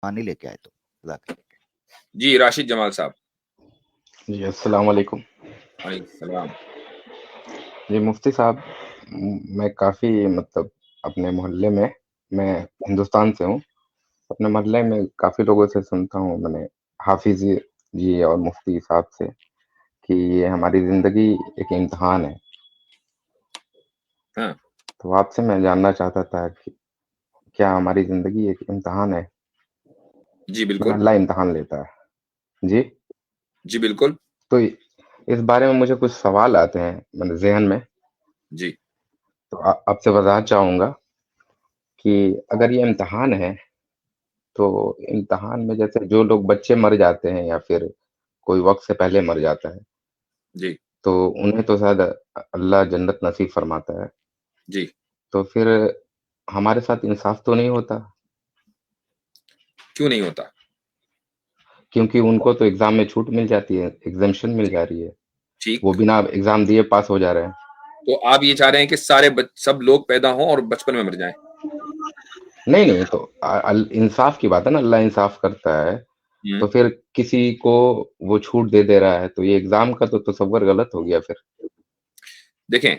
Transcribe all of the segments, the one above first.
पानी लेके आए तो जाके। जी राशिद जमाल साहब। जी अस्सलाम वालेकुम। वालेकुम सलाम। जी मुफ्ती साहब, मैं काफ़ी मतलब अपने मोहल्ले में, मैं हिंदुस्तान से हूँ। अपने मोहल्ले में काफ़ी लोगों से सुनता हूँ, मैंने हाफिज़ जी और मुफ्ती साहब से, कि ये हमारी ज़िंदगी एक इम्तिहान है। हाँ तो आपसे मैं जानना चाहता था कि क्या हमारी ज़िंदगी एक इम्तिहान है जी या बिल्कुल। अल्लाह इम्तिहान लेता है? जी। जी बिल्कुल। तो इस बारे में मुझे कुछ सवाल आते हैं मेरे ज़हन में, जी तो आपसे वज़ाहत चाहूँगा कि अगर ये इम्तिहान है, तो इम्तिहान में जैसे जो लोग बच्चे मर जाते हैं या फिर कोई वक़्त से पहले मर जाता है, जी तो उन्हें तो शायद अल्लाह जन्नत नसीब फरमाता है। जी। तो फिर हमारे साथ इंसाफ तो नहीं होता? क्यों नहीं होता? क्योंकि उनको तो एग्ज़ाम में छूट मिल जाती है, एग्ज़म्पशन मिल जा रही है। वो ठीक। बिना एग्ज़ाम दिए पास हो जा रहे हैं। तो आप ये चाह रहे हैं कि सब लोग पैदा हों और बचपन में मर जाएं? नहीं, नहीं, तो इंसाफ की बात है ना, अल्लाह इंसाफ करता है। हम्म। तो फिर किसी को वो छूट दे रहा है, तो ये एग्ज़ाम का तो तसव्वुर गलत हो गया फिर। देखें,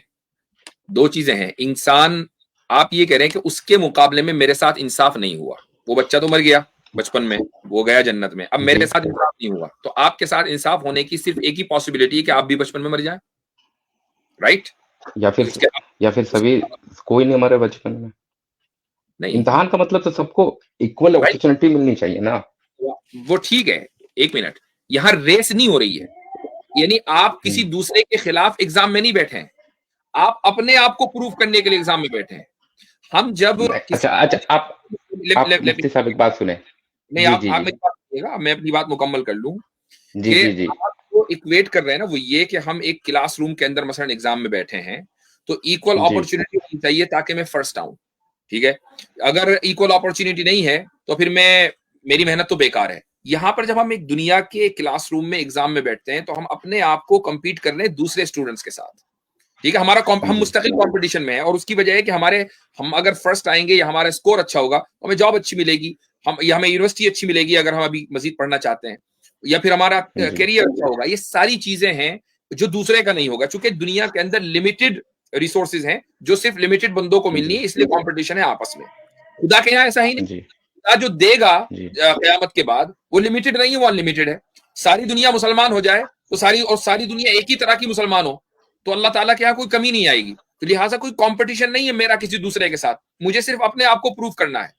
दो चीजें हैं। इंसान, आप ये कह रहे हैं कि उसके मुकाबले में मेरे साथ इंसाफ नहीं हुआ। वो बच्चा तो मर गया बचपन में, वो गया जन्नत में, अब मेरे जी। साथ इंसाफ नहीं हुआ। तो आपके साथ इंसाफ होने की सिर्फ एक ही पॉसिबिलिटी है कि आप भी बचपन में मर जाएं। राइट। या फिर उसके या फिर उसके सभी, कोई नहीं मरे बचपन में। नहीं इम्तिहान का मतलब तो सबको इक्वल भाई, अपॉर्चुनिटी मिलनी चाहिए ना। वो ठीक है। एक मिनट, यहां रेस नहीं हो रही है। यानी आप किसी दूसरे के खिलाफ एग्जाम में नहीं बैठे हैं, आप अपने आप को प्रूव करने के लिए एग्जाम में बैठे हैं। हम जब अच्छा, किसी अच्छा, आप मुफ्ती साहब एक बात सुने। नहीं, जी, जी, आप जी। मेरी बात सुनिएगा, मैं अपनी बात मुकम्मल कर लूं। जी, कि जी, जी। आप जो इक्वेट कर रहे हैं ना, वो ये कि हम एक क्लासरूम के अंदर मसलन एग्जाम में बैठे हैं, तो इक्वल जी, अपॉर्चुनिटी होनी चाहिए ताकि मैं फर्स्ट आऊं। ठीक है। अगर इक्वल अपॉर्चुनिटी नहीं है तो फिर मेरी मेहनत तो बेकार है। यहां पर जब हम एक दुनिया के क्लासरूम में एग्जाम में बैठते हैं तो हम अपने आप को compete कर रहे हैं दूसरे स्टूडेंट्स के साथ। ठीक है, हम जी, मुस्तकिल कंपटीशन में हैं और उसकी वजह है कि हम अगर फर्स्ट आएंगे या हमारा स्कोर अच्छा होगा तो हमें जॉब अच्छी मिलेगी, हमें यूनिवर्सिटी अच्छी मिलेगी अगर हम अभी मजीद पढ़ना चाहते हैं, या फिर हमारा जी, करियर अच्छा होगा। ये सारी चीजें हैं जो दूसरे का नहीं होगा, क्योंकि दुनिया के अंदर लिमिटेड रिसोर्सेज हैं जो सिर्फ लिमिटेड बंदों को मिलनी जी, है, इसलिए कंपटीशन है आपस में। खुदा के यहाँ ऐसा ही नहीं। जी, खुदा जो देगा जी। कयामत के बाद, वो लिमिटेड नहीं है, वो अनलिमिटेड है। सारी दुनिया मुसलमान हो जाए तो सारी दुनिया एक ही तरह की मुसलमान हो तो अल्लाह ताला के यहाँ कोई कमी नहीं आएगी। तो लिहाजा कोई कंपटीशन नहीं है मेरा किसी दूसरे के साथ, मुझे सिर्फ अपने आप को प्रूव करना है।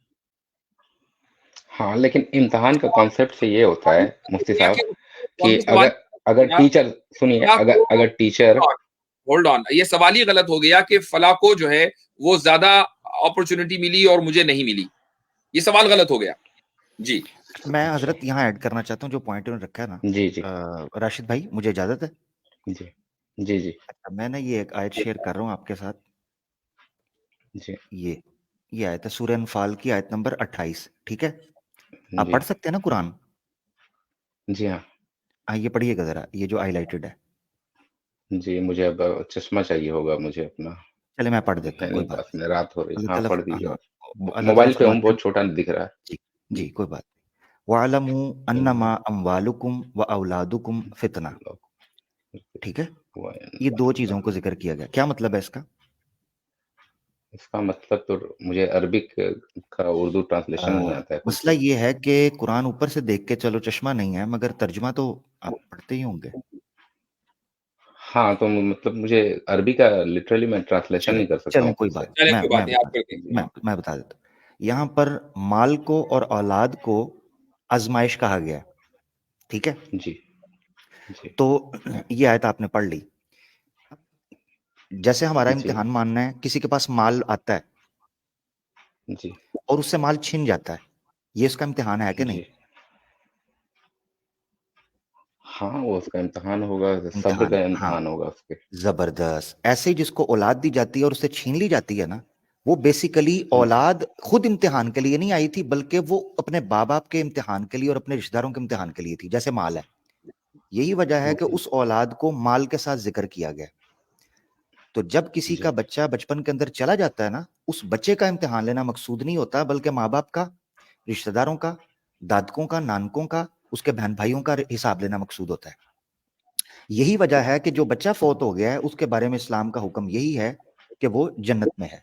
हाँ, लेकिन इम्तिहान का कॉन्सेप्ट से ये होता है मुफ्ती दुनिया साहब के कि सवाल अगर टीचर, सुनिए, अगर टीचर, होल्ड ऑन, ये सवाल ही गलत हो गया कि फला को जो है वो ज्यादा अपॉर्चुनिटी मिली और मुझे नहीं मिली। ये सवाल गलत हो गया। जी मैं हजरत यहाँ ऐड करना चाहता हूँ जो पॉइंट उन्होंने रखा है ना। जी, जी, राशिद भाई, मुझे इजाजत है? जी, जी, जी, अच्छा, मैं ना ये एक आयत शेयर कर रहा हूँ आपके साथ। जी, ये आयत है सूरह अनफाल की आयत नंबर 28। ठीक है, आप जी, पढ़ सकते हैं ना कुरान? जी हाँ। हाँ, ये पढ़िएगा जरा, ये जो हाईलाइटेड है। जी, मुझे अब चश्मा चाहिए होगा मुझे अपना, चले मैं पढ़ देता है हूँ, कोई नहीं बात पास नहीं। में, रात हो रही है। अल्लाह हाँ, ताला, पढ़ दीजिए हाँ, आप। अल्लाह ताला मोबाइल पे हूँ, फरमाते हैं। बहुत छोटा दिख रहा है। जी जी, जी। कोई बात नहीं। वालमू अन्नमा अमवालुकुम व औलादुकुम फितना। ठीक है, ये दो चीजों को जिक्र किया गया। क्या मतलब है इसका? इसका मतलब तो मुझे अरबिक का उर्दू ट्रांसलेशन नहीं आता है खुद मसला से। ये है कि कुरान ऊपर से देख के, चलो चश्मा नहीं है, मगर तर्जुमा तो आप पढ़ते ही होंगे। हाँ, तो मतलब मुझे अरबी का लिटरली मैं ट्रांसलेशन चले नहीं कर सकता चलें, हूँ खुद कोई से। बात नहीं, चले, मैं कोई मैं बात नहीं, आप बता कर देता दीजिए। मैं बता देता हूँ। यहाँ पर माल को और औलाद को आजमाइश कहा गया है। ठीक है, जी, जी, तो ये आयत आपने पढ़ ली। जैसे हमारा जी, इम्तिहान मानना है, किसी के पास माल आता है जी, और उससे माल छिन जाता है, ये उसका इम्तिहान है कि नहीं? जी। हाँ, वो उसका इम्तिहान होगा, सब्र इम्तिहान का है, हाँ। इम्तिहान होगा उसके। जबरदस्त। ऐसे ही जिसको औलाद दी जाती है और उससे छीन ली जाती है ना, वो बेसिकली जी, औलाद खुद इम्तिहान के लिए नहीं आई थी, बल्कि वो अपने बाप बाप के इम्तिहान के लिए और अपने रिश्तेदारों के इम्तिहान के लिए थी, जैसे माल है। यही वजह है कि जी, उस औलाद को माल के साथ जिक्र किया गया। तो जब किसी का जी, बच्चा बचपन के अंदर चला जाता है ना, उस बच्चे का इम्तिहान लेना मकसूद नहीं होता, बल्कि माँ बाप का, रिश्तेदारों का, दादकों का, नानकों का, उसके बहन भाइयों का हिसाब लेना मकसूद होता है। यही वजह है कि जो बच्चा फौत हो गया है उसके बारे में इस्लाम का हुक्म यही है कि वो जन्नत में है,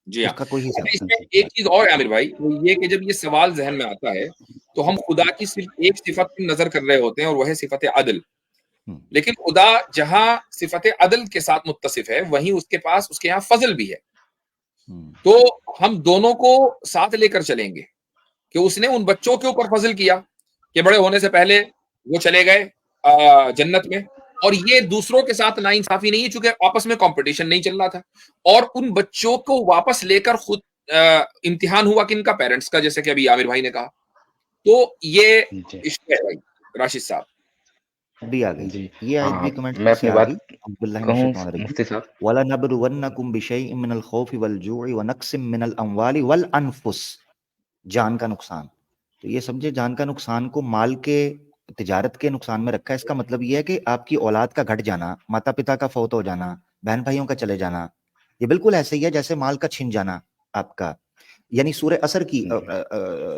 जी हाँ। उसका कोई हिसाब अच्छा, नहीं। इसमें एक चीज और है आमिर भाई, वो ये कि जब ये सवाल जहन में आता है तो हम खुदा की सिर्फ एक सिफत पर नजर कर रहे होते हैं और वह है सिफत अदल। लेकिन खुदा जहां सिफत अदल के साथ मुत्तसिफ है वहीं उसके पास उसके यहाँ फजल भी है। तो हम दोनों को साथ लेकर चलेंगे कि उसने उन बच्चों के ऊपर फजल किया कि बड़े होने से पहले वो चले गए जन्नत में, और ये दूसरों के साथ नाइंसाफी नहीं है चूंकि आपस में कंपटीशन नहीं चल रहा था, और उन बच्चों को वापस लेकर खुद इम्तिहान हुआ किनका, पेरेंट्स का, जैसे कि अभी आमिर भाई ने कहा। तो ये इश्क है भाई राशिद साहब। भी आ गई जी, ये आयत भी हाँ, कमेंट मैं से अपनी आ बात गई। कहूँ मुफ्ती साहब? वला नबलुवन्नकुम बिशैइन मिनल खौफि वल जूइ व नक्सिम मिनल अमवालि वल अनफुस, जान का नुकसान। तो ये समझे जान का नुकसान को माल के तिजारत के नुकसान में रखा है। इसका मतलब ये है कि आपकी औलाद का घट जाना, माता पिता का फौत हो जाना, बहन भाइयों का चले जाना, ये बिल्कुल ऐसे ही है जैसे माल का छिन जाना आपका। यानी सूरह असर की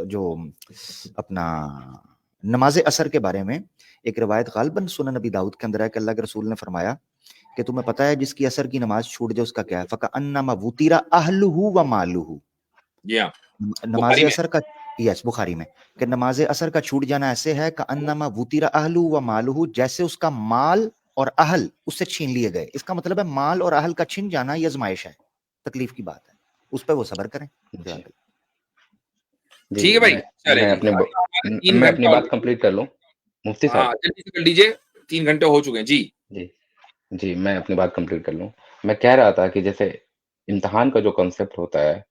जो अपना नमाज असर के बारे में एक रिवायत गालिबन सुनन नबी दाऊद के अंदर है कि अल्लाह के रसूल ने फरमाया कि तुम्हें पता है जिसकी असर की नमाज छूट जाए उसका क्या है, फकअन्नमा वुतिरा अहलुहु व मालुहु। जी हाँ, नमाज असर का, यस बुखारी में, कि नमाज असर का छूट जाना ऐसे है कि अन्नमा वुतिरा अहलु व मालुहु, जैसे उसका माल और अहल उससे छीन लिए गए। इसका मतलब है माल और अहल का छिन जाना ये आजमाइश है, तकलीफ की बात है, उस पर वो सब्र करें। ठीक है भाई, चले मैं अपनी बात कंप्लीट कर लूं मुफ्ती साहब? हाँ, जल्दी से कर लीजिए, 3 घंटे हो चुके हैं। जी जी जी, मैं अपनी बात कंप्लीट कर लूं। मैं कह रहा था कि जैसे इम्तिहान का जो कॉन्सेप्ट होता है,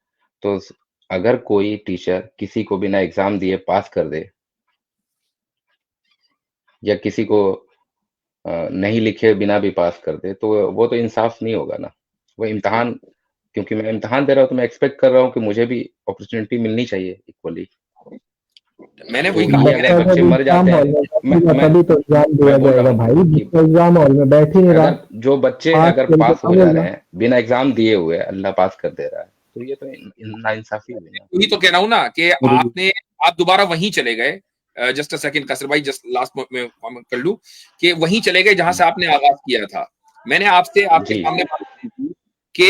तो अगर कोई टीचर किसी को बिना एग्जाम दिए पास कर दे या किसी को नहीं लिखे बिना भी पास कर दे, तो वो तो इंसाफ नहीं होगा ना। वो इम्तिहान, क्योंकि मैं इम्तिहान दे रहा हूँ तो मैं एक्सपेक्ट कर रहा हूँ कि मुझे भी अपॉर्चुनिटी मिलनी चाहिए इक्वली। मैंने तो वही कहा, ये अगर बच्चे मर जाते हैं, तभी तो एग्जाम दिया मैं बोल रहा जाएगा हूँ भाई, कि एग्जाम हॉल में बैठ ही नहीं रहा, अगर जो बच्चे पास अगर करके पास हो जा समझना। रहे हैं बिना एग्जाम दिए हुए, अल्लाह पास कर दे रहा है, तो ये तो नाइंसाफी हुई ना। वही तो कह रहा हूँ ना कि आप दोबारा वहीं चले गए। जस्ट अ सेकंड कसर भाई, जस्ट लास्ट में कमेंट कर लूं कि वहीं चले गए जहां से आपने आगाज किया था। मैंने आपसे आपके जी सामने बात की थी कि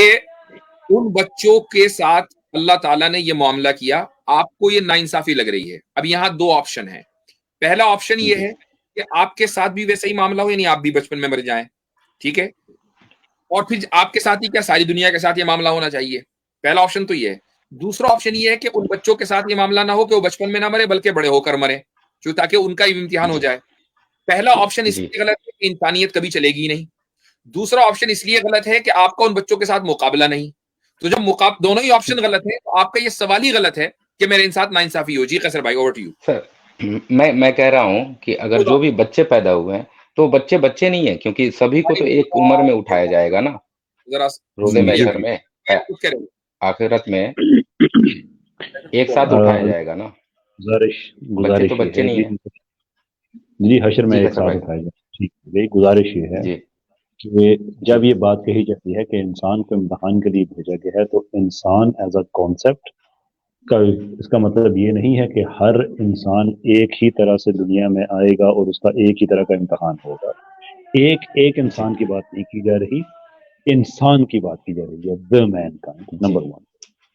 उन बच्चों के साथ अल्लाह ताला ने ये मामला किया, आपको ये नाइंसाफी लग रही है। अब यहाँ दो ऑप्शन है। पहला ऑप्शन ये जी है कि आपके साथ भी वैसा ही मामला हो, यानी आप भी बचपन में मर जाएं, ठीक है, और फिर आपके साथ ही क्या सारी दुनिया के साथ ये मामला होना चाहिए। पहला ऑप्शन तो ये है। दूसरा ऑप्शन ये है कि उन बच्चों के साथ ये मामला ना हो कि वो बचपन में ना मरे बल्कि बड़े होकर मरे, जो ताकि उनका भी इम्तिहान हो जी जाए। पहला ऑप्शन जी इसलिए गलत है कि इंसानियत कभी चलेगी ही नहीं। दूसरा ऑप्शन इसलिए गलत है कि आपका उन बच्चों के साथ मुकाबला नहीं। तो जब दोनों ही ऑप्शन गलत है तो आपका ये सवाल ही गलत है कि मेरे साथ नाइंसाफी हो। जी कसर भाई, ओवर टू यू सर। मैं कह रहा हूँ कि अगर जो भी बच्चे पैदा हुए हैं, तो बच्चे बच्चे नहीं है, क्योंकि सभी को तो एक उम्र में उठाया जाएगा ना, जरा रोज़े महशर में, आखिरत में एक साथ उठाया जाएगा ना। बच्चे तो बच्चे नहीं है जी, हशर में जी। एक कसर साथ भाई उठाया जाए। ठीक है, यही गुजारिश ये है जी कि जब जी ये बात कही जाती है कि इंसान को इम्तहान के लिए भेजा गया है, तो इंसान एज अ कॉन्सेप्ट का इसका मतलब ये नहीं है कि हर इंसान एक ही तरह से दुनिया में आएगा और उसका एक ही तरह का इम्तहान होगा। एक एक जी इंसान की बात नहीं की जा रही, इंसान की बात की जा रही है, द मैन का, जी नंबर वन।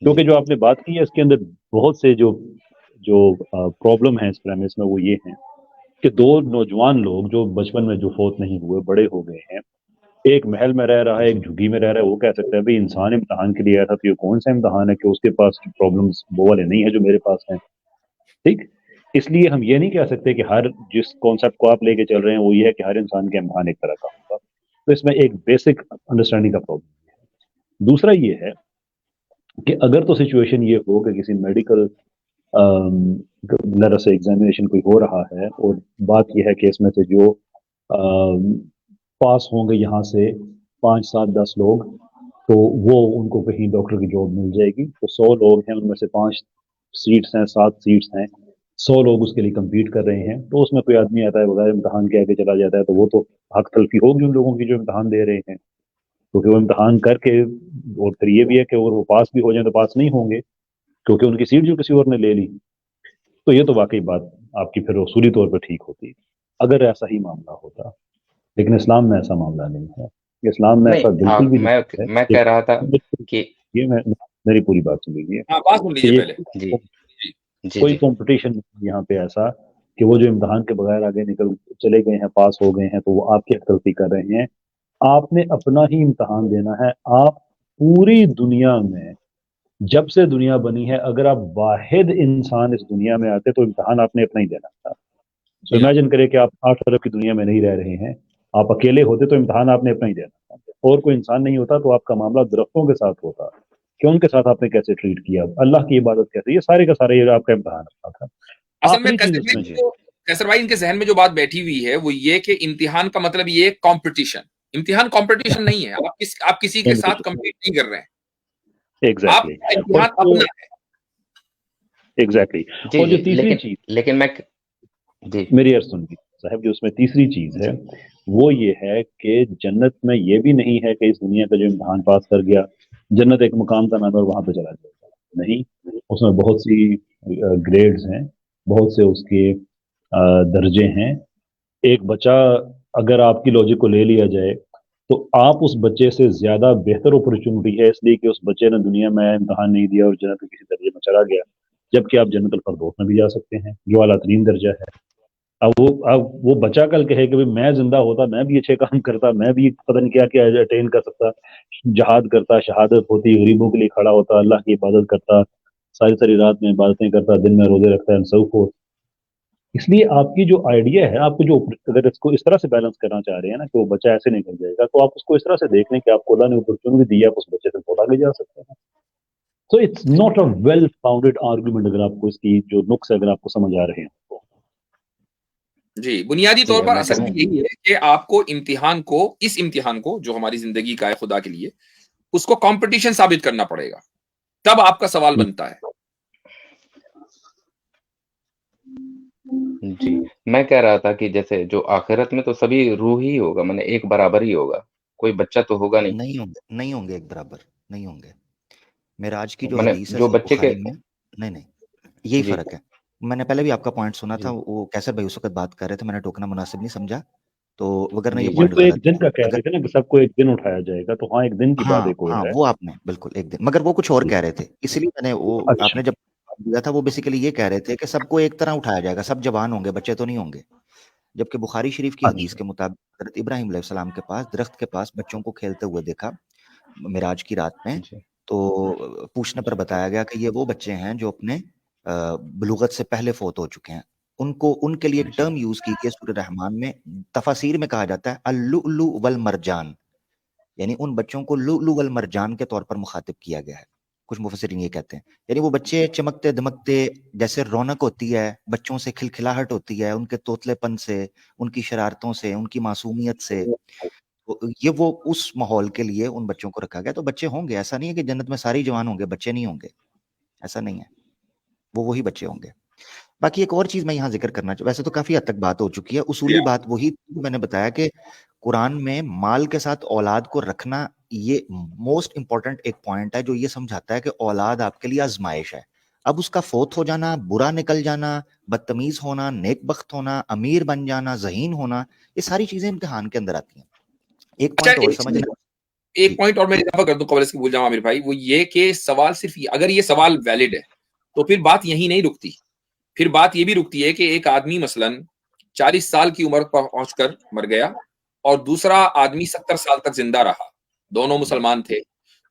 क्योंकि जो आपने बात की है इसके अंदर बहुत से जो जो प्रॉब्लम है इस प्रेमिस में, वो ये है कि दो नौजवान लोग जो बचपन में जो फौत नहीं हुए, बड़े हो गए हैं, एक महल में रह रहा है, एक झुग्गी में रह रहा है, वो कह सकता है भाई इंसान इम्तहान के लिए आया था, तो ये कौन सा इम्तहान है कि उसके पास की प्रॉब्लम्स वो वाले नहीं है जो मेरे पास है। ठीक, इसलिए हम ये नहीं कह सकते कि हर जिस कॉन्सेप्ट को आप लेके चल रहे हैं वो ये है कि हर इंसान का इम्तहान एक तरह का होगा। तो इसमें एक बेसिक अंडरस्टैंडिंग का प्रॉब्लम है। दूसरा ये है कि अगर तो सिचुएशन ये हो कि किसी मेडिकल से एग्जामिनेशन कोई हो रहा है और बात यह है कि इसमें से जो पास होंगे यहाँ से 5, 7, 10 लोग, तो वो उनको कहीं डॉक्टर की जॉब मिल जाएगी। तो 100 लोग हैं, उनमें से 5 सीट्स हैं, 7 सीट्स हैं, 100 लोग उसके लिए compete कर रहे हैं। तो उसमें कोई आदमी आता है बगैर इम्तहान के आगे चला जाता है, तो वो तो हक तलफी होगी उन लोगों की जो इम्तहान दे रहे हैं, क्योंकि वो इम्तहान करके, और फिर ये भी है कि और वो पास भी हो जाए तो पास नहीं होंगे क्योंकि उनकी सीट जो किसी और ने ले ली। तो ये तो वाकई बात आपकी फिर उसूली तौर पर ठीक होती अगर ऐसा ही मामला होता, लेकिन इस्लाम में ऐसा मामला नहीं है। इस्लाम में नहीं ऐसा बिल्कुल भी नहीं है। मैं कह रहा था कि ये मेरी पूरी बात सुन लीजिए हाँ, बात सुन कि लीजिए ये पहले। जी जी। जी कोई जी कंपटीशन नहीं यहाँ पे ऐसा कि वो जो इम्तिहान के बगैर आगे निकल चले गए हैं, पास हो गए हैं, तो वो आपकी हकरती कर रहे हैं। आपने अपना ही इम्तिहान देना है। आप पूरी दुनिया में जब से दुनिया बनी है, अगर आप वाहिद इंसान इस दुनिया में आते तो इम्तिहान आपने अपना ही देना था। सो जी हाँ। इमेजिन करें कि आप 8 अरब की दुनिया में नहीं रह रहे हैं, आप अकेले होते तो इम्तिहान आपने अपना ही देना था। और कोई इंसान नहीं होता तो आपका मामला दरख्तों के साथ होता कि उनके साथ आपने कैसे ट्रीट किया, अल्लाह की इबादत कैसे, ये सारे का सारा ये आपका इम्तिहान अपना था। असल में आखिरी चीज कैसर इसमें भाई को, कैसर भाई इनके जहन में जो बात बैठी हुई है वो ये कि इम्तिहान का मतलब ये कंपटीशन। इम्तिहान कंपटीशन नहीं है। आप किसी के साथ कम्पीट नहीं कर रहे हैं। एग्जैक्टली आपका इम्तिहान अपना है। एग्जैक्टली। जी और जो जी तीसरी चीज लेकिन मैं जी मेरी अर्ज सुनिए साहब, जो उसमें तीसरी चीज है वो ये है कि जन्नत में ये भी नहीं है कि इस दुनिया का जो इम्तिहान पास कर गया जन्नत एक मुकाम का नाम है और वहां पे चला जाएगा। नहीं, उसमें बहुत सी ग्रेड्स हैं, बहुत से उसके दर्जे हैं। एक बच्चा, अगर आपकी लॉजिक को ले लिया जाए, तो आप उस बच्चे से ज्यादा बेहतर अपॉर्चुनिटी है इसलिए कि उस बच्चे ने दुनिया में इम्तिहान नहीं दिया और जन्नत के किसी दर्जे में चला गया, जबकि आप जन्नतुल फरदौस में भी जा सकते हैं जो आला तरीन दर्जा है। अब वो बच्चा कल कहे कि भाई मैं जिंदा होता मैं भी अच्छे काम करता, मैं भी पता नहीं क्या क्या अटेन कर सकता, जहाद करता, शहादत होती, गरीबों के लिए खड़ा होता, अल्लाह की इबादत करता, सारी सारी रात में इबादतें करता, दिन में रोजे रखता है, सो फोर्थ। इसलिए आपकी जो आइडिया है, आपको जो, अगर इसको इस तरह से बैलेंस करना चाह रहे हैं ना कि वो बच्चा ऐसे निकल जाएगा, तो आप उसको इस तरह से देख लें कि आपको अल्लाह ने अपॉर्चुनिटी दी है, आप उस बच्चे से बहुत आगे जा सकते हैं। तो it's not a well founded argument, अगर आपको इसकी जो नुक्स है अगर आपको समझ आ रहे हैं तो। जी, बुनियादी जी तौर पर मैं असल में कहूँ यही है कि आपको इम्तिहान को, इस इम्तिहान को जो हमारी जिंदगी का है खुदा के लिए, उसको कंपटीशन साबित करना पड़ेगा। तब आपका सवाल बनता है। जी मैं कह रहा था कि जैसे जो आखिरत में तो सभी रूह ही होगा, माने एक बराबर ही होगा, कोई बच्चा तो होगा नहीं। नहीं होंगे एक बराबर, नहीं होंगे। मेराज की जो माने हदीस है जो सही बच्चे के बुखारी में, नहीं, यही जी फ़र्क है। मैंने पहले भी आपका पॉइंट सुना था, जी वो कैसर भाई उस वक़्त बात कर रहे थे, मैंने टोकना मुनासिब नहीं समझा, तो वरना ये जी जी ये पॉइंट तो एक गलत दिन है। का कह अगर रहे थे ना कि सबको एक दिन उठाया जाएगा, तो हाँ, एक दिन की बात हाँ, एक और हाँ, है। वो आपने बिल्कुल एक दिन, मगर वो कुछ और जी, कह रहे थे, इसीलिए मैंने वो अच्छा, आपने जब दिया था वो बेसिकली ये कह रहे थे कि सबको एक तरह उठाया जाएगा, सब जवान होंगे, बच्चे तो नहीं होंगे। जबकि बुखारी शरीफ की हदीस अच्छा, के मुताबिक हज़रत इब्राहीम अलैहिस्सलाम के पास, दरख्त के पास बच्चों को खेलते हुए देखा, मिराज की रात में, जी तो पूछने पर बताया गया कि ये वो बच्चे हैं जो अपने बुलूगत से पहले फ़ौत हो चुके हैं। उनको उनके लिए एक जी टर्म यूज़ की गई है सूरह रहमान में, तफ़ासीर में कहा जाता है अल-लुअलु वल मरजान, यानी उन बच्चों को लुअलु वल मरजान के तौर पर मुखातिब किया गया है। कुछ मुफस्सिरीन ये कहते हैं, यानी वो बच्चे चमकते-दमकते, जैसे रौनक होती है, बच्चों से खिलखिलाहट होती है, उनके तोतलेपन से, उनकी शरारतों से, उनकी मासूमियत से, तो ये वो उस माहौल के लिए उन बच्चों को रखा गया। तो बच्चे होंगे, ऐसा नहीं है कि जन्नत में सारे ही जवान होंगे, बच्चे नहीं होंगे, ऐसा नहीं है। वो वही बच्चे होंगे। बाकी एक और चीज़ मैं यहाँ ज़िक्र करना वैसे तो काफ़ी हद तक बात हो चुकी है, उसूली बात वही थी जो मैंने बताया कि कुरान में माल के साथ औलाद को रखना, ये मोस्ट इम्पोर्टेंट एक पॉइंट है जो ये समझाता है कि औलाद आपके लिए आज़माइश है। अब उसका फ़ौत हो जाना, बुरा निकल जाना, बदतमीज़ होना, नेकबख्त होना, अमीर बन जाना, ज़हीन होना, ये सारी चीज़ें इम्तिहान के अंदर आती हैं। एक अच्छा, पॉइंट और समझना एक जी, पॉइंट और मैं इजाफा कर दूं, कबल इसके भूल जाऊं आमिर भाई, वो ये कि सवाल सिर्फ अगर ये सवाल वैलिड है तो फिर बात यही नहीं रुकती। फिर बात ये भी रुकती है कि एक आदमी मसलन 40 साल की उम्र पर पहुंचकर मर गया और दूसरा आदमी 70 साल तक जिंदा रहा, दोनों मुसलमान थे।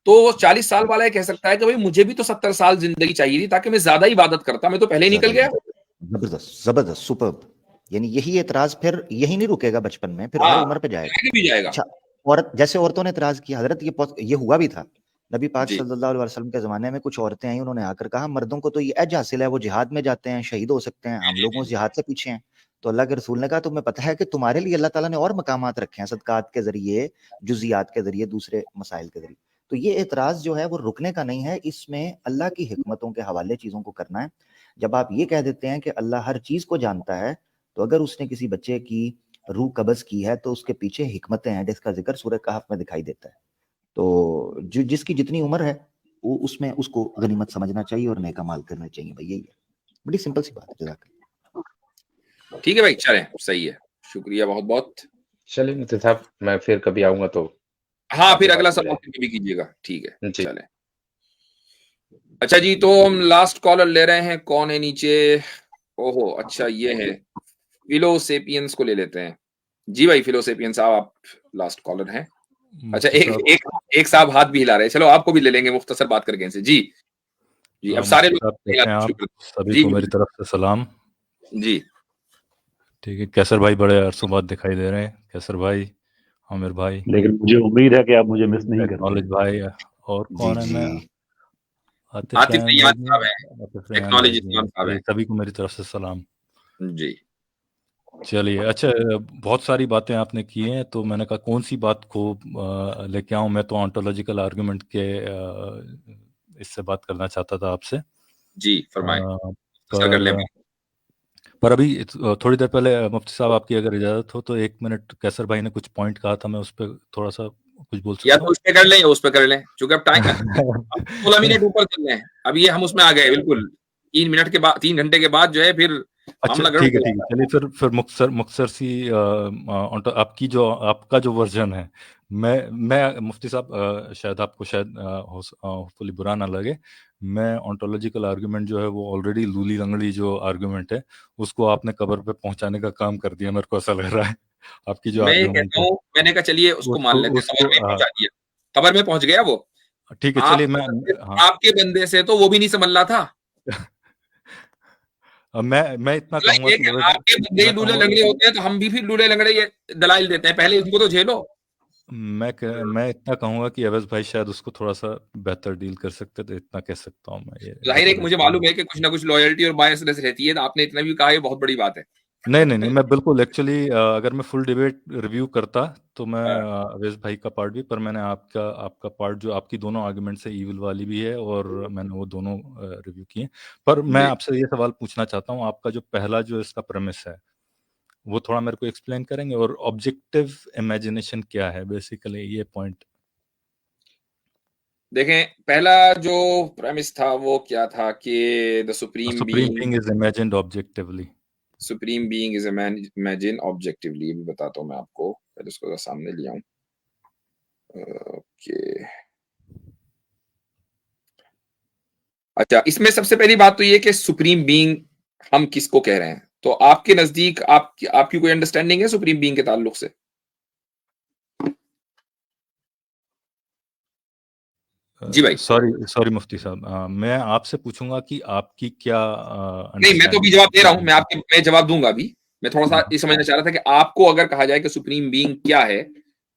तो 40 साल वाला ये कह सकता है कि भाई मुझे भी तो 70 साल जिंदगी चाहिए थी ताकि मैं ज्यादा इबादत करता, मैं तो पहले ही निकल ज़्यादा गया। ज़बरदस्त, ज़बरदस्त, सुपर्ब! यानी यही एतराज़ फिर यही नहीं रुकेगा बचपन में, फिर हर हाँ, उम्र पे जाएगा। आगे भी जाएगा। अच्छा, औरत जैसे औरतों ने एतराज़ किया, हज़रत ये हुआ भी था। नबी पाक जी सल्लल्लाहु अलैहि वसल्लम के ज़माने में कुछ औरतें आई, उन्होंने आकर कहा, मर्दों को तो ये एज हासिल है, वो जिहाद में जाते हैं, शहीद हो सकते हैं, हम लोगों से जिहाद से पीछे हैं। तो अल्लाह के रसूल ने कहा, तुम्हें पता है कि तुम्हारे लिए अल्लाह ताला ने और मकामात रखे हैं, सदक़ात के ज़रिए, जुज़ियात के ज़रिए, दूसरे मसाइल के ज़रिए। तो ये एतराज़ जो है वो रुकने का नहीं है, इसमें अल्लाह की हिकमतों के हवाले चीज़ों को करना है। जब आप ये कह देते हैं कि अल्लाह हर चीज़ को जानता है, तो अगर उसने किसी बच्चे की रूह कब्ज़ की है, तो उसके पीछे हिकमतें हैं, जिसका ज़िक्र सूरह कहफ में दिखाई देता है। तो जिसकी जितनी उम्र है, वो उसमें उसको गनीमत समझना चाहिए और नेक अमाल करने चाहिए, भाई यही है। बड़ी सिंपल सी बात है। जज़ाकल्लाह। ठीक है भाई, चलें, सही है, शुक्रिया बहुत बहुत। चलिए मुफ्ती साहब, मैं फिर कभी आऊंगा तो हाँ, आपसे फिर अगला बात हो सवाल जाएगी। फिर भी कीजिएगा, ठीक है, जी। चलें। अच्छा जी, तो हम लास्ट कॉलर ले रहे हैं, कौन है नीचे? ओहो, अच्छा ये है, फिलोसेपियंस को ले लेते हैं। जी भाई फिलोसेपियंस साहब, आप लास्ट कॉलर हैं। अच्छा, मुफ्ती एक साहब एक एक साहब हाथ भी हिला रहे हैं, चलो आपको भी ले लेंगे मुख्तसर बात करके इनसे। जी जी, अब सारे मुफ्ती लोग साहब कैसे हैं आप? शुक्र। सभी जी को मेरी तरफ से सलाम। जी, ठीक है, कैसर भाई बड़े अरसों बाद दिखाई दे रहे हैं। कैसर भाई, आमिर भाई, लेकिन मुझे उम्मीद है कि आप मुझे मिस नहीं करते टेक्नोलॉजी हैं। भाई, और जी कौन है? मैं जी, आतिफ आतिफ रैयान भाई रैयान भी साहब हैं, हैं, आतिफ रैयान भाई टेक्नोलॉजी भी हैं। साहब जी, हैं। सभी को मेरी तरफ से सलाम। जी, चलिए, अच्छा, बहुत सारी बातें आपने की हैं, तो मैंने कहा कौन सी बात को लेके आऊं। मैं तो ऑन्टोलॉजिकल आर्गुमेंट के इससे बात करना चाहता था आपसे। जी फरमाएं, सर कर लें पर बात। पर अभी थोड़ी देर पहले मुफ्ती साहब, आपकी अगर इजाज़त हो तो 1 मिनट, कैसर भाई ने कुछ पॉइंट कहा था, मैं उस पर थोड़ा सा कुछ बोल या सकता तो उस पे कर लें या उस पे कर लें, चूंकि अब टाइम हूँ? 16 मिनट ऊपर चल रहे हैं, अब ये हम उसमें आ गए बिल्कुल। 3 मिनट के बाद, 3 घंटे के बाद जो है फिर अच्छा, मामला गड़बड़ ठीक है, हो ठीक है, जाता चलिए फिर मुख्तसर मुख्तसर सी आपकी जो आपका जो वर्जन है, मैं मुफ्ती साहब, शायद आपको शायद होपफुली बुरा ना लगे, मैं ऑन्टोलॉजिकल आर्गुमेंट जो है वो ऑलरेडी लूली लंगड़ी जो आर्गुमेंट है, उसको आपने कबर पे पहुंचाने का काम कर दिया, मेरे को ऐसा लग रहा है। आपकी जो मैं ये आर्गुमेंट कहता है हूँ, मैंने कहा चलिए उसको मान उसको लेते हैं, उसको खबर में पहुंचा दिया, खबर में पहुंच गया वो। ठीक है, आप चलिए, मैं हाँ, आपके बंदे से तो वो भी नहीं समझ रहा था। मैं इतना मतलब कहूंगा ये कि कि आपके बंदे ही मैं लूले कहूंगा लंगड़े होते हैं, तो हम भी फिर लूले लंगड़े ये दलाइल देते हैं, पहले इनको तो झेलो। मैं इतना कहूंगा कि अवैस भाई शायद उसको थोड़ा सा बेहतर डील कर सकते थे, इतना कह सकता हूँ मैं, ये जाहिर है कि डिफरेंस। मुझे मालूम है कि कुछ ना कुछ लॉयल्टी और बायसनेस रहती है, तो आपने इतना भी कहा, ये बहुत बड़ी बात है। नहीं, नहीं, नहीं, मैं बिल्कुल एक्चुअली अगर मैं फुल डिबेट रिव्यू करता तो मैं हाँ, अवैस भाई का पार्ट भी, पर मैंने आपका पार्ट, जो आपकी दोनों आर्गुमेंट्स है, ईविल वाली भी है, और मैंने वो दोनों रिव्यू किए। पर मैं जी आपसे ये सवाल पूछना चाहता हूँ, आपका जो पहला जो इसका प्रेमिस है, वो थोड़ा मेरे को एक्सप्लेन करेंगे, और ऑब्जेक्टिव इमेजिनेशन क्या है बेसिकली, ये पॉइंट। देखें, पहला जो प्रेमिस था वो क्या था कि the supreme supreme being being is imagined objectively. Is imagine objectively. भी बताता हूँ मैं आपको, पहले उसको जरा सामने लिया हूँ। ओके, अच्छा, इसमें सबसे पहली बात तो ये कि सुप्रीम बीइंग हम किसको कह रहे हैं। तो आपके नजदीक आपकी कोई अंडरस्टैंडिंग है सुप्रीम बीइंग के ताल्लुक से? जी भाई। सॉरी सॉरी मुफ्ती साहब, मैं आपसे पूछूंगा कि आपकी क्या नहीं, मैं तो अभी अंडरस्टैंडिंग जवाब दे रहा हूँ, है। मैं जवाब दूंगा अभी। मैं थोड़ा सा ये समझना चाह रहा था कि आपको अगर कहा जाए कि सुप्रीम बीइंग क्या है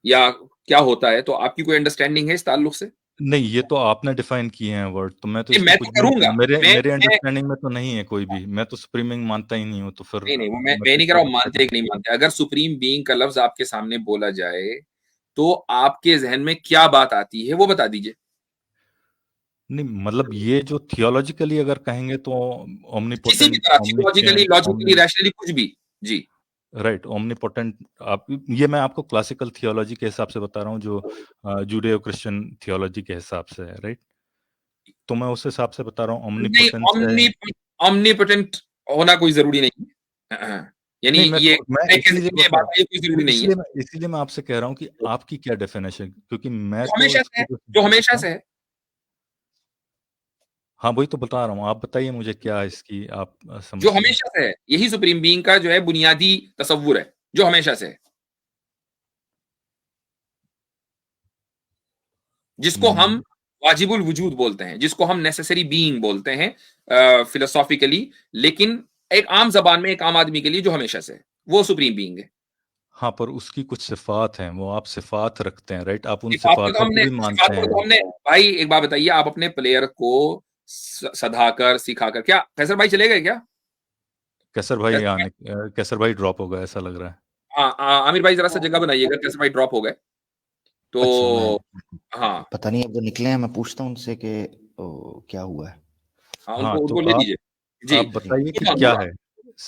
या क्या होता है, तो आपकी कोई अंडरस्टैंडिंग है इस ताल्लुक से? नहीं, ये तो आपने डिफाइन किए हैं वर्ड, तो मैं तो नहीं, इसमें मैं कुछ तो भी नहीं करूंगा। कहूँ, मेरे मैं मेरे मैं अंडरस्टैंडिंग में तो नहीं है कोई भी, मैं तो सुप्रीमिंग मानता ही नहीं हूँ, तो फिर नहीं नहीं, वो मैं मैं नहीं किस कह रहा बात हूँ पे मानते कि नहीं मानते। अगर सुप्रीम बीइंग का लफ्ज आपके सामने बोला जाए, तो आपके जहन में क्या बात आती है, वो बता दीजिए। नहीं, मतलब ये जो थियोलॉजिकली अगर कहेंगे तो किसी भी ओमनीपोटेंट, तरह, थियोलॉजिकली, ओमनीसेंट, लॉजिकली, रैशनली, कुछ भी। जी राइट, ओमनीपोटेंट। आप, ये मैं आपको क्लासिकल थियोलॉजी के हिसाब से बता रहा हूँ, जो जूडियो क्रिश्चियन थियोलॉजी के हिसाब से है, राइट। तो मैं उस हिसाब से बता रहा हूँ, नहीं, ओमनीपोटेंस है। ऑमनीपोटेंट होना कोई जरूरी नहीं है। यानी नहीं, ये मैं इसीलिए ये बात है, ये कोई जरूरी नहीं है। इसीलिए मैं आपसे कह रहा हूँ कि आपकी क्या डेफिनेशन, क्योंकि मैं जो तो हमेशा से इसको है, जो हमेशा हाँ, से है। हाँ, वही तो बता रहा हूँ, आप बताइए मुझे क्या इसकी आप जो समझते हैं। हमेशा से है, यही सुप्रीम बीइंग का जो है बुनियादी तसव्वुर है, जो हमेशा से है, जिसको हम हम्म, वाजिबुल वजूद बोलते हैं, जिसको हम नेसेसरी बीइंग बोलते हैं फिलोसॉफिकली, लेकिन एक आम जबान में एक आम आदमी के लिए जो हमेशा से है, वो सुप्रीम बीइंग है। हाँ, पर उसकी कुछ सिफात हैं, वो आप सिफात रखते हैं, राइट, आप उन सिफातों को सिफातों को हमने भी मानते सिफातों को हैं। हमने भाई एक बात बताइए, आप अपने प्लेयर को सधाकर सिखाकर, क्या फैसल भाई चले गए क्या? कैसर भाई फैसल भाई, कैसर भाई ड्रॉप हो गया, ऐसा लग रहा है। हाँ आमिर भाई जरा सा जगह बनाइएगा, फैसल भाई ड्रॉप हो गए अच्छा, मैं तो। हाँ पता नहीं, अब वो निकले हैं, मैं पूछता हूँ उनसे कि क्या हुआ है। हाँ, हाँ, उनको तो उनको ले लीजिए। जी, आप बताइए कि पूछता हूँ क्या दूंगा। है।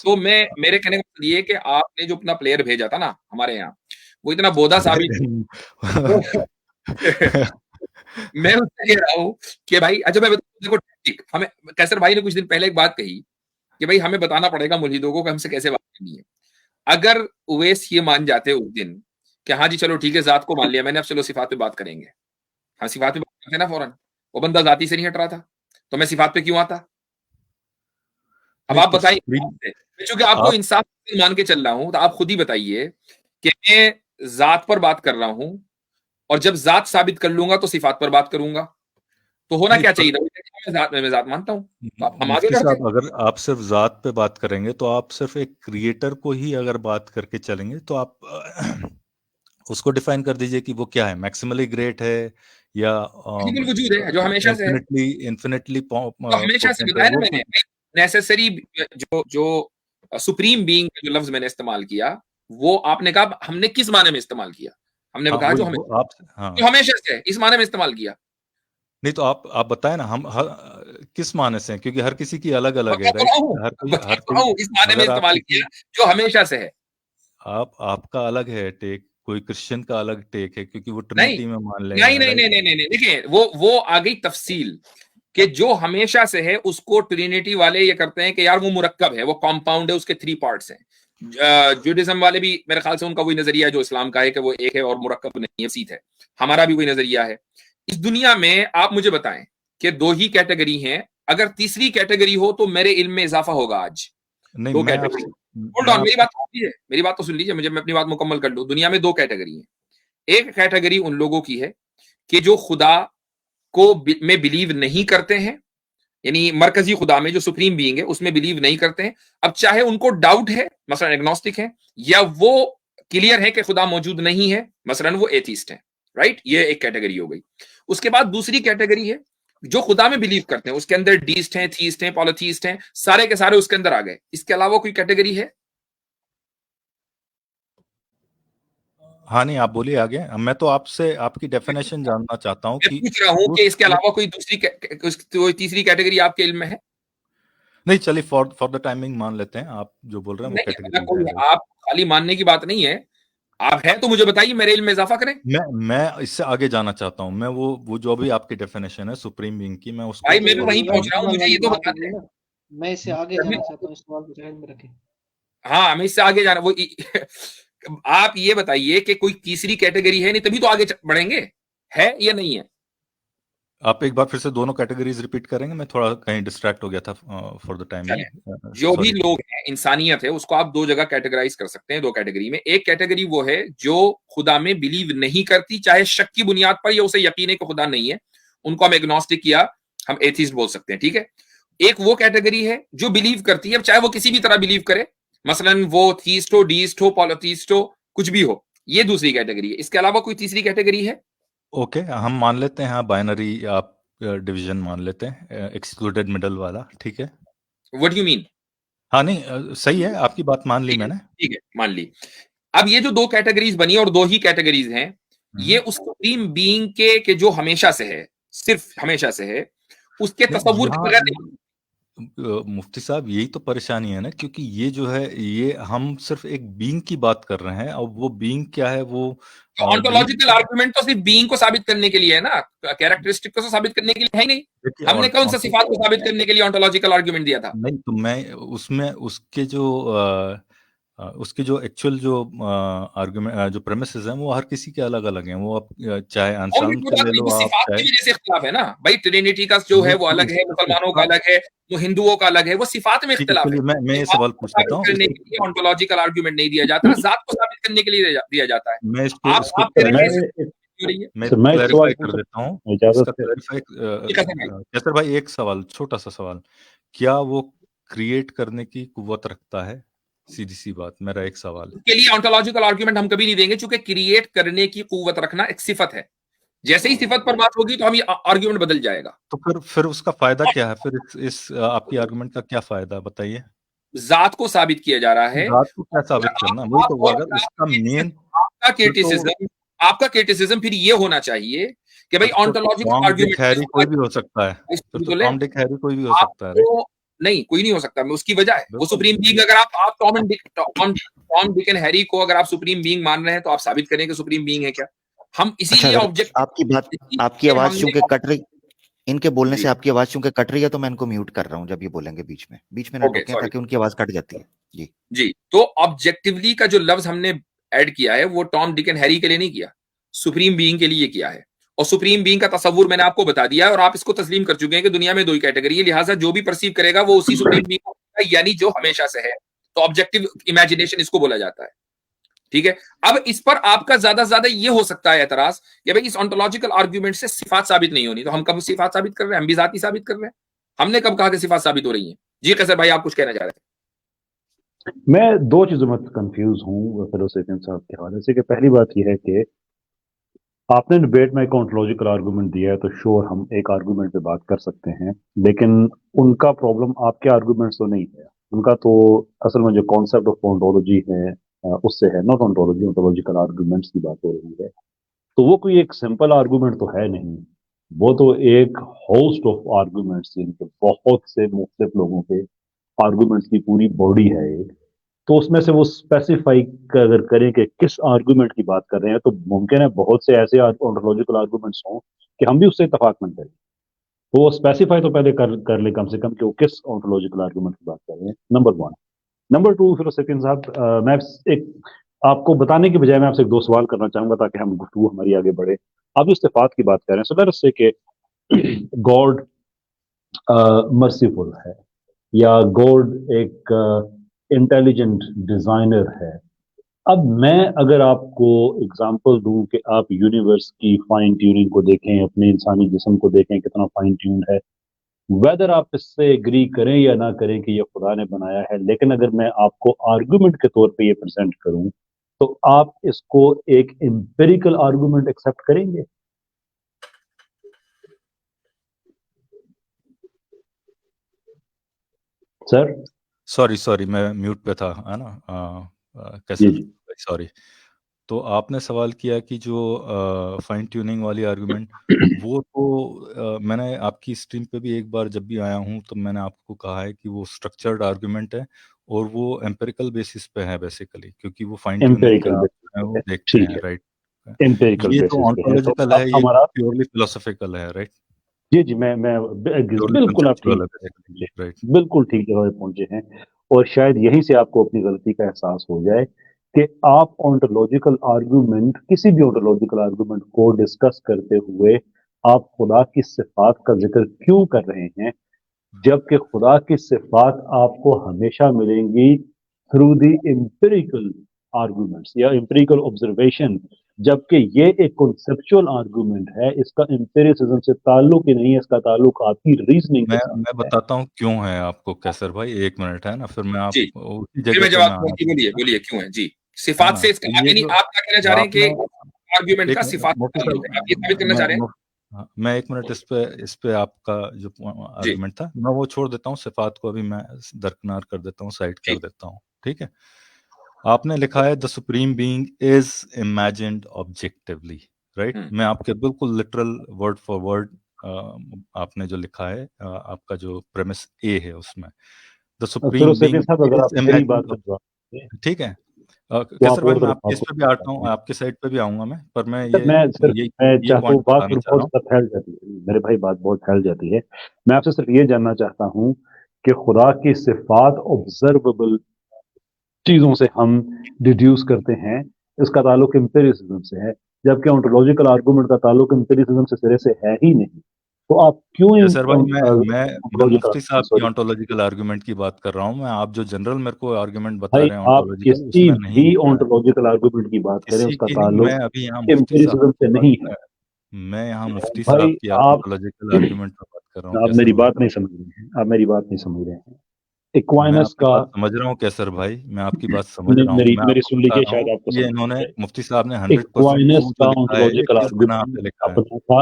तो मेरे कहने का मतलब ये है कि आपने जो अपना प्लेयर भेजा था ना हमारे यहाँ, वो इतना बोधा साबित मैं उससे कह रहा हूँ कि भाई, अच्छा मैं बताऊँ, देखो टैक्टिक हमें, कैसर भाई ने कुछ दिन पहले एक बात कही कि भाई हमें बताना पड़ेगा मुल्हिदों को कि हमसे कैसे बात करनी है। अगर उवैस ये मान जाते उस दिन कि हाँ जी चलो ठीक है, जात को मान लिया मैंने, अब चलो सिफात पे बात करेंगे, हाँ सिफात पे बात करते ना फौरन, वो बंदा जाति से नहीं हट रहा था, तो मैं सिफात पे क्यों आता? अब नहीं आप तो बताइए, सुप्रीम क्योंकि आपको आप इंसाफ मान के चल रहा हूं, तो आप खुद ही बताइए कि मैं जात पर बात कर रहा हूं, और जब जात साबित कर लूंगा तो सिफात पर बात करूंगा, तो होना नहीं क्या पर चाहिए? मैं जात मानता हूं, तो हम आगे मुफ्ती बढ़ते साहब हैं। अगर आप सिर्फ जात पे बात करेंगे तो आप सिर्फ एक क्रिएटर को ही अगर बात करके चलेंगे तो आप उसको डिफाइन कर दीजिए कि वो क्या है, मैक्सिमली ग्रेट है या फिजिकल वजूद है जो हमेशा से है, इन्फिनिटली तो हमेशा से पोटेंट है, बताया ना वो मैंने, तो नेसेसरी, जो जो सुप्रीम बीइंग जो लफ्ज मैंने इस्तेमाल किया, वो आपने कहा हमने किस माने में इस्तेमाल किया? हमने हाँ कहा वही जो हमें, वो आप हाँ जो हमेशा से है, इस माने में इस्तेमाल किया। नहीं तो आप बताएं ना, हम किस माने से हैं, क्योंकि हर किसी की अलग अलग है, बता तो राइट? रहा हूँ, बता हर तो कोई रहा हूँ, इस माने में अगर आप इस्तेमाल किसी किया जो हमेशा से है। आपका अलग है टेक, कोई क्रिश्चियन का अलग टेक है क्योंकि वो नहीं ट्रिनिटी में मान ले रहे नहीं हैं, नहीं राइट? नहीं नहीं नहीं नहीं, देखिए वो आ गई तफसील कि जो हमेशा से है उसको ट्रिनिटी वाले ये करते हैं कि यार वो मुरक्कब है, वो कॉम्पाउंड है, उसके 3 पार्ट्स हैं। जुडिज्म वाले भी मेरे ख्याल से उनका वही नजरिया है जो इस्लाम का है कि वो एक है और मुरक्कब नहीं है, सीध है। हमारा भी वही नजरिया है। इस दुनिया में आप मुझे बताएं कि 2 ही कैटेगरी हैं, अगर तीसरी कैटेगरी हो तो मेरे इल्म में इजाफा होगा आज। नहीं 2 कैटेगरी, होल्ड मैं ऑन, मेरी आपसे बात तो सुन लीजिए, मेरी बात तो सुन लीजिए, मुझे मैं अपनी बात मुकम्मल कर लूं। दुनिया में 2 कैटेगरी हैं। एक कैटेगरी उन लोगों की है कि जो खुदा को में बिलीव नहीं करते हैं, यानी मरकजी खुदा में जो सुप्रीम बीइंग है उसमें बिलीव नहीं करते हैं। अब चाहे उनको डाउट है, मसलन एग्नोस्टिक है, या वो क्लियर है कि खुदा मौजूद नहीं है, मसलन वो एथिस्ट है, राइट? ये एक कैटेगरी हो गई। उसके बाद दूसरी कैटेगरी है जो खुदा में बिलीव करते हैं, उसके अंदर डीस्ट हैं, थीस्ट हैं, पॉलिथीस्ट हैं, सारे के सारे उसके अंदर आ गए। इसके अलावा कोई कैटेगरी है? हाँ नहीं, आप बोलिए आगे। मैं तो आपसे आपकी डेफिनेशन जानना चाहता हूँ मैं कि पूछ रहा हूं कि इसके उस अलावा कोई कोई तीसरी कैटेगरी आपके इल्म में है? नहीं, चलिए फॉर द टाइमिंग मान लेते हैं, आप जो बोल रहे हैं वो नहीं, मतलब कैटेगरीज कोई, है, राइट? आप खाली मानने की बात नहीं है, आप है तो मुझे बताइए, मेरे इल्म में इजाफा करें। मैं इससे आगे जाना चाहता हूँ। मैं वो जो भी आपकी डेफिनेशन है सुप्रीम बीइंग की, मैं उसको भाई मैं भी थोड़ा वहीं सा पहुंच और रहा हूँ, मुझे ये तो बता कीजिए दें। ना, मैं इससे आगे जाना चाहता हूँ, इस सवाल को ध्यान में रखें। हाँ, मैं इससे आगे जाना वो आप ये बताइए कि कोई तीसरी कैटेगरी है, नहीं तभी तो आगे बढ़ेंगे, है या नहीं है? आप एक बार फिर से दोनों कैटेगरीज रिपीट करेंगे? मैं थोड़ा कहीं डिस्ट्रैक्ट हो गया था फॉर द चलें, टाइमिंग, जो भी सॉरी। लोग हैं, इंसानियत है, उसको आप 2 जगह कैटेगराइज कर सकते हैं, 2 कैटेगरी में। एक कैटेगरी वो है जो खुदा में बिलीव नहीं करती, चाहे शक की बुनियाद पर या उसे यकीन है कि खुदा नहीं है, उनको हम एग्नोस्टिक या हम एथिस्ट बोल सकते हैं, ठीक है? एक वो कैटेगरी है जो बिलीव करती है, चाहे वो किसी भी तरह बिलीव करे, मसलन वो थीस्ट हो, डीस्ट हो, पॉलिथीस्ट हो, कुछ भी हो, ये दूसरी कैटेगरी है। इसके अलावा कोई तीसरी कैटेगरी है? ओके, हम मान लेते हैं बाइनरी, आप डिवीजन मान लेते हैं, एक्सक्लूडेड मिडल वाला, ठीक है? What you mean? हाँ नहीं, सही है, आपकी बात मान ली मैंने। ठीक है, मान ली। अब ये जो 2 कैटेगरीज बनी और 2 ही कैटेगरीज हैं, ये उस सुप्रीम बीइंग के जो हमेशा से है, सिर्फ हमेशा से है, उसके तसव्वुर के बगैर नहीं। मुफ्ती साहब यही तो परेशानी है ना, क्योंकि ये जो है ये हम सिर्फ एक बीइंग की बात कर रहे हैं, और वो बीइंग क्या है, वो तो ऑन्टोलॉजिकल आर्गुमेंट तो सिर्फ बीइंग को साबित करने के लिए है ना, कैरेक्टरिस्टिक को तो साबित करने के लिए है ही नहीं। देखिए हमने कौन सा सिफात को साबित करने के लिए ऑन्टोलॉजिकल आर्गुमेंट दिया था? नहीं तो मैं उसमें उसके जो एक्चुअल जो आर्गुमेंट जो प्रेमिसेस हैं वो हर किसी के अलग अलग हैं। वो आप चाहे अंसाम से ले लो, वो आप सिफात की चाहे वजह से इख्तिलाफ है ना भाई, ट्रिनिटी का जो है वो अलग है, मुसलमानों का अलग है, वो हिंदुओं का अलग है, वो सिफात में ठीक है, इख्तिलाफ है। चलिए मैं ये सिफात सवाल को पूछ लेता साबित हूँ। करने के लिए ऑन्टोलॉजिकल आर्गुमेंट नहीं दिया जाता, जात को साबित करने के लिए दिया जाता है। मैं इसको आप इसको कह रहे मैं हैं हो रही है। मैं सर, मैं एक सवाल क्लैरिफाई पूछ कर देता हूँ सकता हूँ इजाजत इसका से? क्लैरिफाई। कैसे भाई? कैसर भाई, एक सवाल, छोटा सा सवाल, क्या वो क्रिएट करने की कुव्वत रखता है? सीधी सी बात, मेरा एक सवाल है। उसके लिए ऑन्टोलॉजिकल आर्गुमेंट हम कभी नहीं देंगे, क्योंकि क्रिएट करने की कुव्वत रखना एक सिफत है। जैसे ही सिफत पर बात होगी तो हम ये आर्गुमेंट बदल जाएगा। तो फिर उसका फायदा क्या है? फिर इस आपकी आर्गुमेंट का क्या फायदा, बताइए। जात को साबित किया जा रहा है। बात को क्या साबित करना, वही तो, अगर उसका मेन आपका क्रिटिसिज्म फिर ये होना चाहिए कि भाई ऑन्टोलॉजिकल आर्गुमेंट कोई भी हो सकता है, फिर तो टॉम डिक हैरी कोई भी हो सकता है, राइट? नहीं, कोई नहीं हो सकता। मैं उसकी वजह है वो सुप्रीम बीइंग। अगर आप टॉम डिक एंड हैरी को अगर आप सुप्रीम बीइंग मान रहे हैं तो आप साबित करें कि सुप्रीम बीइंग है क्या। हम इसीलिए अच्छा, ऑब्जेक्ट, आपकी बात, आपकी आवाज चूंकि कट रही, इनके बोलने जी से आपकी आवाज चूंकि कट रही है तो मैं इनको म्यूट कर रहा हूं जब ये बोलेंगे बीच में ना ओके टोकें सॉरी ताकि उनकी आवाज कट जाती है। जी जी। तो ऑब्जेक्टिवली का जो लफ्ज हमने ऐड किया है वो टॉम डिक एंड हैरी के लिए नहीं किया, सुप्रीम बीइंग के लिए किया है। और सुप्रीम बीइंग का तस्वुर मैंने आपको बता दिया है और आप इसको तस्लीम कर चुके हैं कि दुनिया में दो ही कैटेगरी है, लिहाजा जो भी परसीव करेगा वो उसी सुप्रीम बीइंग को करेगा, यानी जो हमेशा से है। तो ऑब्जेक्टिव इमेजिनेशन इसको बोला जाता है। ठीक है, अब इस पर आपका ज्यादा ये हो सकता है एतराज कि भाई इस ऑन्टोलॉजिकल आर्ग्यूमेंट से सिफात साबित नहीं होनी, तो हम कब सिफात साबित कर रहे हैं? हम भी जाती साबित कर रहे हैं। हमने कब कहा कि सिफात साबित हो रही है? जी कैसर भाई आप कुछ कहना चाह रहे थे? मैं दो चीजों में कंफ्यूज हूँ फिलोसफियन साहब के हवाले से। कि पहली बात यह है कि आपने डिबेट में एक ऑन्टोलॉजिकल आर्गूमेंट दिया है, तो श्योर हम एक आर्गूमेंट पे बात कर सकते हैं, लेकिन उनका प्रॉब्लम आपके आर्गूमेंट्स तो नहीं है। उनका तो असल में जो कॉन्सेप्ट ऑफ ऑन्टोलॉजी है उससे है, नॉट ऑन्टोलॉजी, ऑन्टोलॉजिकल आर्गूमेंट्स की बात हो रही है। तो वो कोई एक सिंपल आर्गूमेंट तो है नहीं, वो तो एक होस्ट ऑफ आर्गूमेंट्स, जिनके बहुत से मुख्तलिफ लोगों के आर्गूमेंट्स की पूरी बॉडी है एक। तो उसमें से वो स्पेसिफाई अगर करें कि किस आर्गूमेंट की बात कर रहे हैं, तो मुमकिन है बहुत से ऐसे ऑन्टोलॉजिकल आर्गूमेंट्स हों कि हम भी उससे इतफाक न करें। तो वो स्पेसिफाई तो पहले कर ले कम से कम कि वो किस ऑन्टोलॉजिकल आर्गूमेंट की बात कर रहे हैं, नंबर वन। नंबर टू, फिर सेकंड साहब, मैं एक आपको बताने के बजाय मैं आपसे एक दो सवाल करना चाहूंगा ताकि हम गुफ्तगू हमारी आगे बढ़े। आप जो इस्तिफात की बात कर रहे हैं, सो लेट अस से कि गॉड मर्सीफुल है, या गॉड एक इंटेलिजेंट डिजाइनर है। अब मैं अगर आपको एग्जांपल दूं कि आप यूनिवर्स की फाइन ट्यूनिंग को देखें, अपने इंसानी जिस्म को देखें कितना फाइन ट्यून है, वेदर आप इससे एग्री करें या ना करें कि ये खुदा ने बनाया है, लेकिन अगर मैं आपको आर्गुमेंट के तौर पे ये प्रेजेंट करूं, तो आप इसको एक एम्पिरिकल आर्गुमेंट एक्सेप्ट करेंगे? सर सॉरी मैं म्यूट पे था, है ना? जी कैसर जी सॉरी। तो आपने सवाल किया कि जो फाइन ट्यूनिंग वाली आर्गुमेंट, वो तो मैंने आपकी स्ट्रीम पे भी एक बार जब भी आया हूँ तो मैंने आपको कहा है कि वो स्ट्रक्चर्ड आर्गुमेंट है और वो एम्पिरिकल बेसिस पे है बेसिकली, क्योंकि वो फाइन ट्यूनिंग एम्पिरिकल का बेसिस है, वो पे है, देखते ठीक हैं, है, राइट? एम्पिरिकल ये तो बेसिस पे है। तो ऑन्टोलॉजिकल अब है, ये हमारा, प्योरली फिलोसॉफिकल है, राइट? जी जी, मैं प्योरली बिल्कुल आप ठीक कंसेप्चुअल है जगह पे बेसिकली, पहुंचे, राइट? बिल्कुल ठीक जगह पे पहुंचे हैं। और शायद यहीं से आपको अपनी गलती का एहसास हो जाए कि आप ऑन्टोलॉजिकल आर्गुमेंट, किसी भी ऑन्टोलॉजिकल आर्गुमेंट को डिस्कस करते हुए आप खुदा की सिफात का जिक्र क्यों कर रहे हैं, जबकि खुदा की सिफात आपको हमेशा मिलेंगी थ्रू द एम्पिरिकल आर्गुमेंट्स या एम्पिरिकल ऑब्जर्वेशन। जबकि ये एक कॉन्सेप्चुअल आर्गुमेंट है, इसका एम्पिरिसिज्म से ताल्लुक ही नहीं है, इसका ताल्लुक आपकी रीजनिंग के साथ मैं है। बताता हूँ क्यों है आपको, कैसर भाई, 1 मिनट है ना, फिर मैं आप जी उसी फिर जगह मैं पे जवाब मैं दूंगा आना कि बोलिए चाहूँगा, बोलिए क्यों है जी। है सिफात ना? से इसका तो ये यानी जो आप क्या कहना चाह रहे हैं आपने कि आर्ग्यूमेंट का एक सिफात से मुफ्ती ताल्लुक है, आप ये साबित साहब, करना चाह रहे हैं? हाँ, मैं 1 मिनट इस पे आपका जो जी आर्गुमेंट था मैं वो छोड़ देता हूँ, सिफात को अभी मैं दरकिनार कर देता हूँ, साइड कर जी देता हूँ, ठीक है? आपने लिखा है the supreme being is imagined objectively, right? मैं आपके बिल्कुल लिटरल वर्ड फॉर वर्ड आपने जो लिखा है, आपका जो प्रेमिस ए है उसमें, द फिर सुप्रीम उस सेकंड बीइंग साहब, अगर इज आप मेरी बात इमेजिन्ड, का जवाब दें, ठीक है? तो कैसर आप भाई और मैं तरफ आपके इस आपको पे भी आता हूँ, आपके साइड पे भी आऊंगा मैं, पर मैं सर, मैं सिर्फ, मैं ये चाहता हूँ, पॉइंट बात बताना फिर चाह रहा बहुत हूँ। ज़्यादा फैल जाती है मेरे भाई, बात बहुत फैल जाती है। मैं आपसे सिर्फ ये जानना चाहता हूँ कि खुदा की सिफात ऑब्जर्वेबल चीजों से हम डिड्यूस करते हैं, इसका ताल्लुक एम्पिरिसिज्म से है, जबकि ऑन्टोलॉजिकल आर्गुमेंट का ताल्लुक एम्पिरिसिज्म से सिरे से है ही नहीं। तो आप क्यों कैसर भाई, मैं ऑन्टोलॉजिकल मुफ्ती साहब आर्गुमेंट, की सॉरी ऑन्टोलॉजिकल आर्गुमेंट की बात कर रहा हूँ मैं। आप जो जनरल मेरे को आर्गुमेंट बता भाई, रहे हैं आप ऑन्टोलॉजिकल, किसी उसमें नहीं भी लिखा है, ऑन्टोलॉजिकल आर्गुमेंट की बात करें, किसी उसका की नहीं। मैं ताल्लुक अभी यहाँ मुफ्ती साहब एम्पिरिसिज्म की से बात नहीं है। मैं यहाँ मुफ्ती भाई साहब की आप ऑन्टोलॉजिकल आर्गुमेंट पर बात कर रहा हूँ, आप कैसर मेरी भाई। बात नहीं समझ रहे हैं, आप मेरी बात नहीं समझ रहे हैं। मैं एक्वाइनस आपकी का, बात समझ रहा हूँ कैसर भाई, मैं आपकी बात समझ रहा हूँ। मेरी मैं मेरी आपको सुन बता लीजिए, रहा हूँ शायद आपको कि ये समझ में इन्होंने, आए। मुफ्ती साहब ने 100% एक्वाइनस ट्रू का जो लिखा है ये ऑन्टोलॉजिकल किस बिना पे आर्गुमेंट लिखा है। अपना था,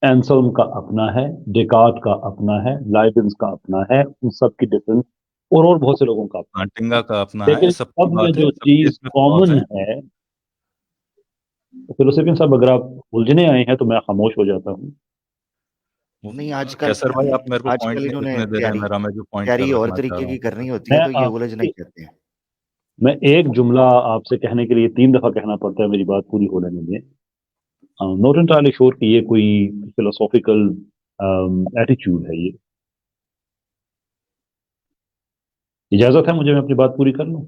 एंसल्म का अपना है, डेकार्ट का अपना है, लाइबनिज का अपना है, उन सब की डिफरेंस, और बहुत से लोगों का अपना कांटिंगा का अपना है। है, लेकिन सबकी सब में बात है, जो सबके चीज इसमें फ्लॉज कॉमन हैं। है, फिलोसफियन साहब, अगर आप उलझने आए हैं तो मैं खामोश हो जाता हूँ। नहीं, आजकल कैसर भाई, आप मेरे को पॉइंट आजकल नहीं इन्होंने लिखने दे रहे हैं मेरा, मैं जो पॉइंट तैयारी कर और रखना चाह तरीके रहा की हूँ। करनी होती है मैं तो ये उलझना ही आपसे कहते हैं। मैं एक जुमला आपसे कहने के लिए 3 दफा कहना पड़ता है मेरी बात पूरी हो लेने में। नॉट एंटायरली श्योर कि ये कोई फिलोसॉफिकल एटीट्यूड है ये। इजाजत है मुझे, मैं अपनी बात पूरी कर लूं?